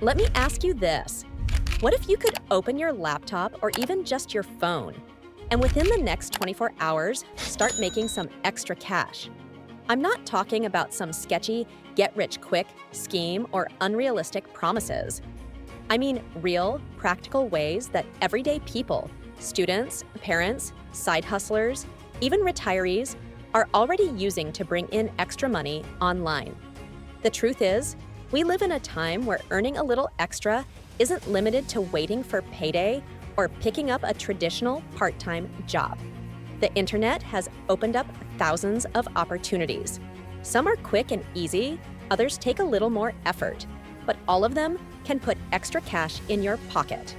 Let me ask you this. What if you could open your laptop or even just your phone, and within the next 24 hours, start making some extra cash? I'm not talking about some sketchy, get-rich-quick scheme or unrealistic promises. I mean real, practical ways that everyday people, students, parents, side hustlers, even retirees, are already using to bring in extra money online. The truth is, we live in a time where earning a little extra isn't limited to waiting for payday or picking up a traditional part-time job. The internet has opened up thousands of opportunities. Some are quick and easy, others take a little more effort, but all of them can put extra cash in your pocket.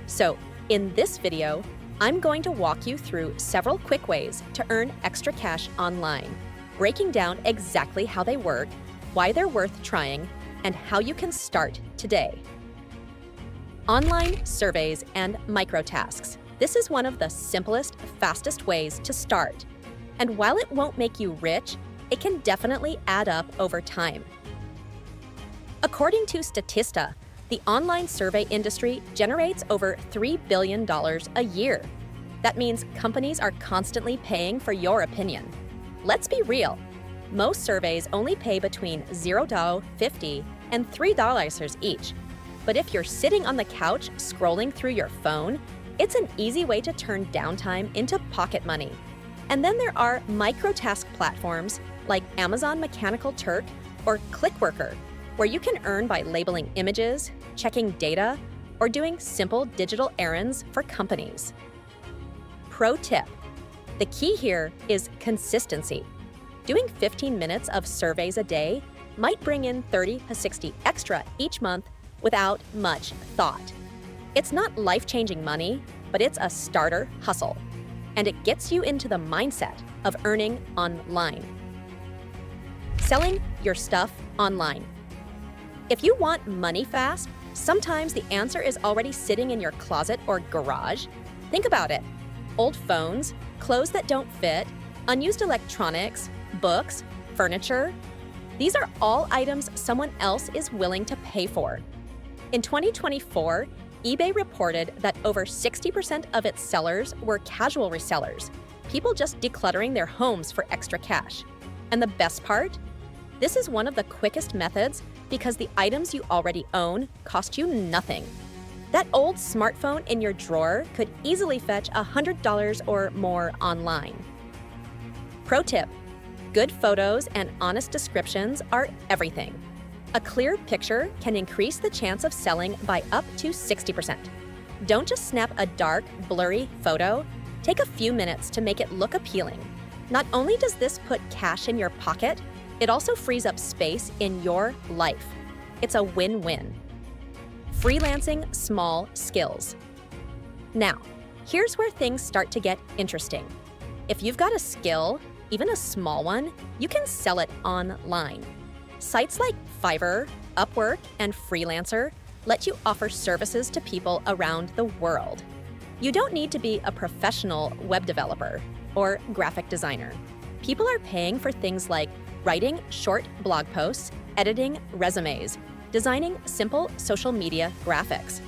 So, in this video, I'm going to walk you through several quick ways to earn extra cash online, breaking down exactly how they work, why they're worth trying, and how you can start today. Online surveys and microtasks. This is one of the simplest, fastest ways to start. And while it won't make you rich, it can definitely add up over time. According to Statista, the online survey industry generates over $3 billion a year. That means companies are constantly paying for your opinion. Let's be real. Most surveys only pay between $0.50 and $3 each. But if you're sitting on the couch scrolling through your phone, it's an easy way to turn downtime into pocket money. And then there are microtask platforms like Amazon Mechanical Turk or Clickworker, where you can earn by labeling images, checking data, or doing simple digital errands for companies. Pro tip: the key here is consistency. Doing 15 minutes of surveys a day might bring in 30 to 60 extra each month without much thought. It's not life-changing money, but it's a starter hustle, and it gets you into the mindset of earning online. Selling your stuff online. If you want money fast, sometimes the answer is already sitting in your closet or garage. Think about it. Old phones, clothes that don't fit, unused electronics, books, furniture. These are all items someone else is willing to pay for. In 2024, eBay reported that over 60% of its sellers were casual resellers, people just decluttering their homes for extra cash. And the best part? This is one of the quickest methods because the items you already own cost you nothing. That old smartphone in your drawer could easily fetch $100 or more online. Pro tip: good photos and honest descriptions are everything. A clear picture can increase the chance of selling by up to 60%. Don't just snap a dark, blurry photo. Take a few minutes to make it look appealing. Not only does this put cash in your pocket, it also frees up space in your life. It's a win-win. Freelancing small skills. Now, here's where things start to get interesting. If you've got a skill, even a small one, you can sell it online. Sites like Fiverr, Upwork, and Freelancer let you offer services to people around the world. You don't need to be a professional web developer or graphic designer. People are paying for things like writing short blog posts, editing resumes, designing simple social media graphics.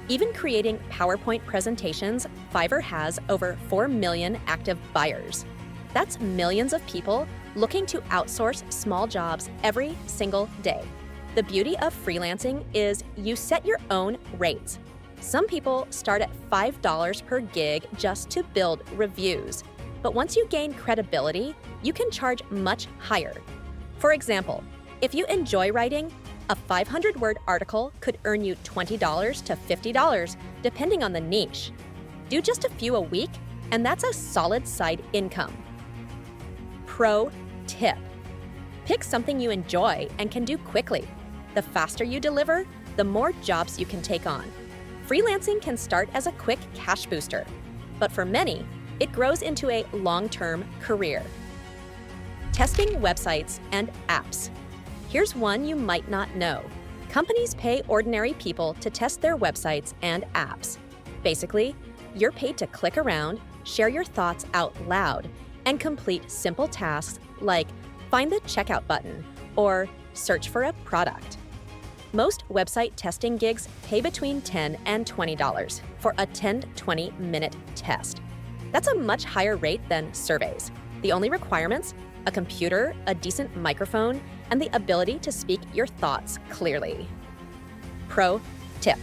Even creating PowerPoint presentations, Fiverr has over 4 million active buyers. That's millions of people looking to outsource small jobs every single day. The beauty of freelancing is you set your own rates. Some people start at $5 per gig just to build reviews. But once you gain credibility, you can charge much higher. For example, if you enjoy writing, a 500-word article could earn you $20 to $50, depending on the niche. Do just a few a week, and that's a solid side income. Pro tip: pick something you enjoy and can do quickly. The faster you deliver, the more jobs you can take on. Freelancing can start as a quick cash booster, but for many, it grows into a long-term career. Testing websites and apps. Here's one you might not know. Companies pay ordinary people to test their websites and apps. Basically, you're paid to click around, share your thoughts out loud, and complete simple tasks like find the checkout button or search for a product. Most website testing gigs pay between $10 and $20 for a 10 to 20-minute test. That's a much higher rate than surveys. The only requirements: a computer, a decent microphone, and the ability to speak your thoughts clearly. Pro tip: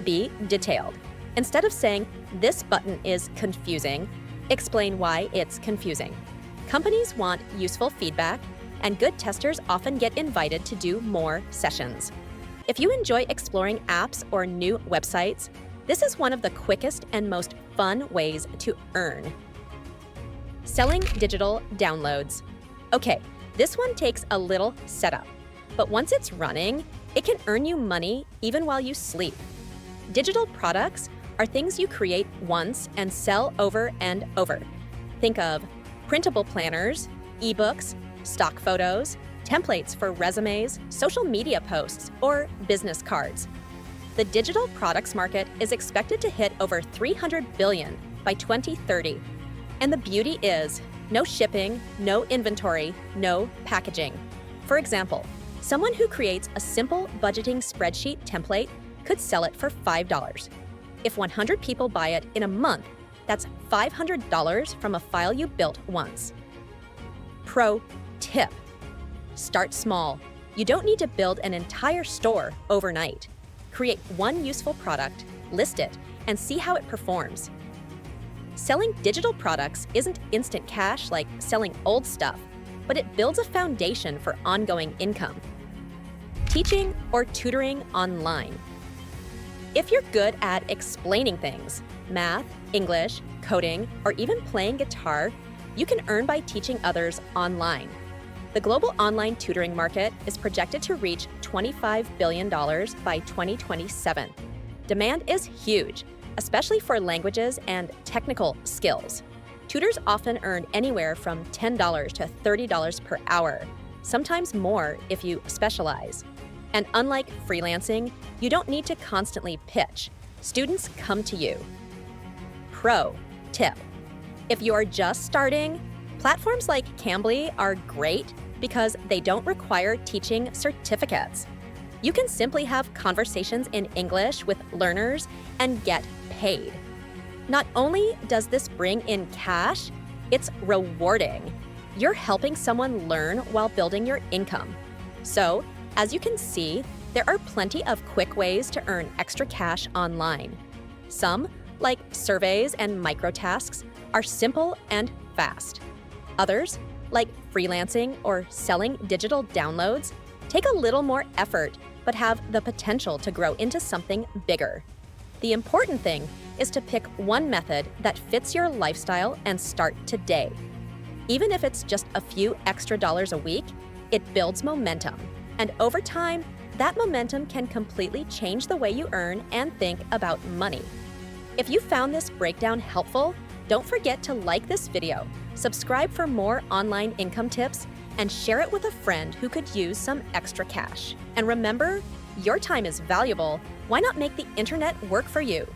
be detailed. Instead of saying, "This button is confusing," explain why it's confusing. Companies want useful feedback, and good testers often get invited to do more sessions. If you enjoy exploring apps or new websites, this is one of the quickest and most fun ways to earn. Selling digital downloads. Okay, this one takes a little setup, but once it's running, it can earn you money even while you sleep. Digital products are things you create once and sell over and over. Think of printable planners, ebooks, stock photos, templates for resumes, social media posts, or business cards. The digital products market is expected to hit over $300 billion by 2030. And the beauty is, no shipping, no inventory, no packaging. For example, someone who creates a simple budgeting spreadsheet template could sell it for $5. If 100 people buy it in a month, that's $500 from a file you built once. Pro tip: start small. You don't need to build an entire store overnight. Create one useful product, list it, and see how it performs. Selling digital products isn't instant cash like selling old stuff, but it builds a foundation for ongoing income. Teaching or tutoring online. If you're good at explaining things, math, English, coding, or even playing guitar, you can earn by teaching others online. The global online tutoring market is projected to reach $25 billion by 2027. Demand is huge, especially for languages and technical skills. Tutors often earn anywhere from $10 to $30 per hour, sometimes more if you specialize. And unlike freelancing, you don't need to constantly pitch. Students come to you. Pro tip: if you are just starting, platforms like Cambly are great because they don't require teaching certificates. You can simply have conversations in English with learners and get paid. Not only does this bring in cash, it's rewarding. You're helping someone learn while building your income. So, as you can see, there are plenty of quick ways to earn extra cash online. Some, like surveys and microtasks, are simple and fast. Others, like freelancing or selling digital downloads, take a little more effort but have the potential to grow into something bigger. The important thing is to pick one method that fits your lifestyle and start today. Even if it's just a few extra dollars a week, it builds momentum. And over time, that momentum can completely change the way you earn and think about money. If you found this breakdown helpful, don't forget to like this video, subscribe for more online income tips, and share it with a friend who could use some extra cash. And remember, your time is valuable. Why not make the internet work for you?